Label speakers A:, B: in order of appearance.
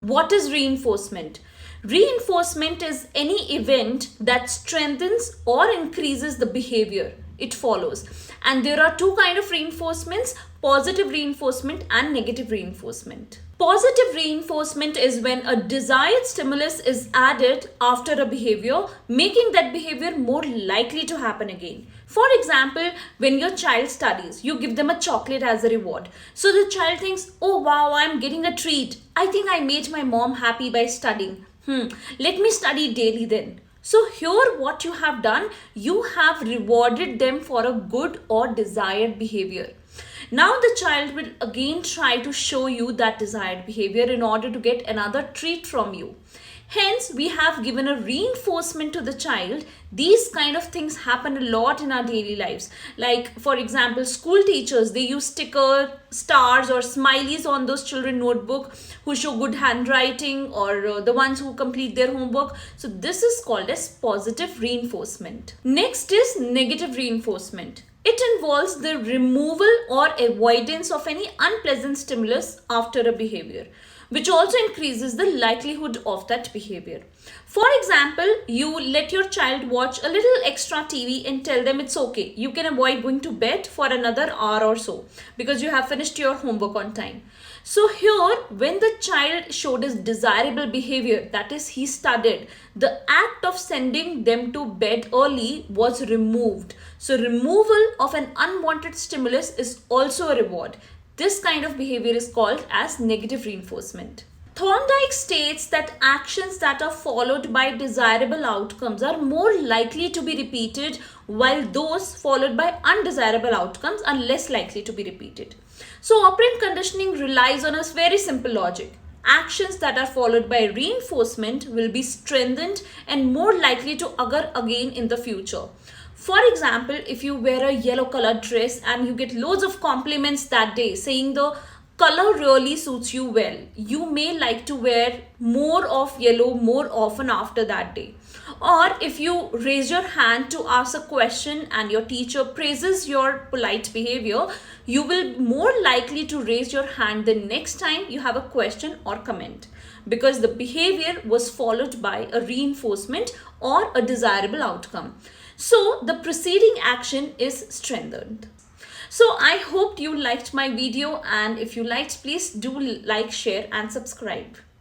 A: What is reinforcement? Reinforcement is any event that strengthens or increases the behavior it follows. And there are two kinds of reinforcements: positive reinforcement and negative reinforcement. Positive reinforcement is when a desired stimulus is added after a behavior, making that behavior more likely to happen again. For example, when your child studies, you give them a chocolate as a reward. So the child thinks, oh wow, I'm getting a treat. I think I made my mom happy by studying. Let me study daily then. So here what you have done, you have rewarded them for a good or desired behavior. Now the child will again try to show you that desired behavior in order to get another treat from you. Hence, we have given a reinforcement to the child. These kind of things happen a lot in our daily lives. Like, for example, school teachers, they use sticker, stars or smileys on those children notebook who show good handwriting, or the ones who complete their homework. So this is called as positive reinforcement. Next is negative reinforcement. It involves the removal or avoidance of any unpleasant stimulus after a behavior, which also increases the likelihood of that behavior. For example, you let your child watch a little extra TV and tell them it's okay. You can avoid going to bed for another hour or so because you have finished your homework on time. So here, when the child showed his desirable behavior, that is, he studied, the act of sending them to bed early was removed. So removal of an unwanted stimulus is also a reward. This kind of behavior is called as negative reinforcement. Thorndike states that actions that are followed by desirable outcomes are more likely to be repeated, while those followed by undesirable outcomes are less likely to be repeated. So operant conditioning relies on a very simple logic. Actions that are followed by reinforcement will be strengthened and more likely to occur again in the future. For example, if you wear a yellow colored dress and you get loads of compliments that day saying the color really suits you well, you may like to wear more of yellow more often after that day. Or if you raise your hand to ask a question and your teacher praises your polite behavior, you will be more likely to raise your hand the next time you have a question or comment, because the behavior was followed by a reinforcement or a desirable outcome. So the preceding action is strengthened. So I hope you liked my video, and if you liked, please do like, share and subscribe.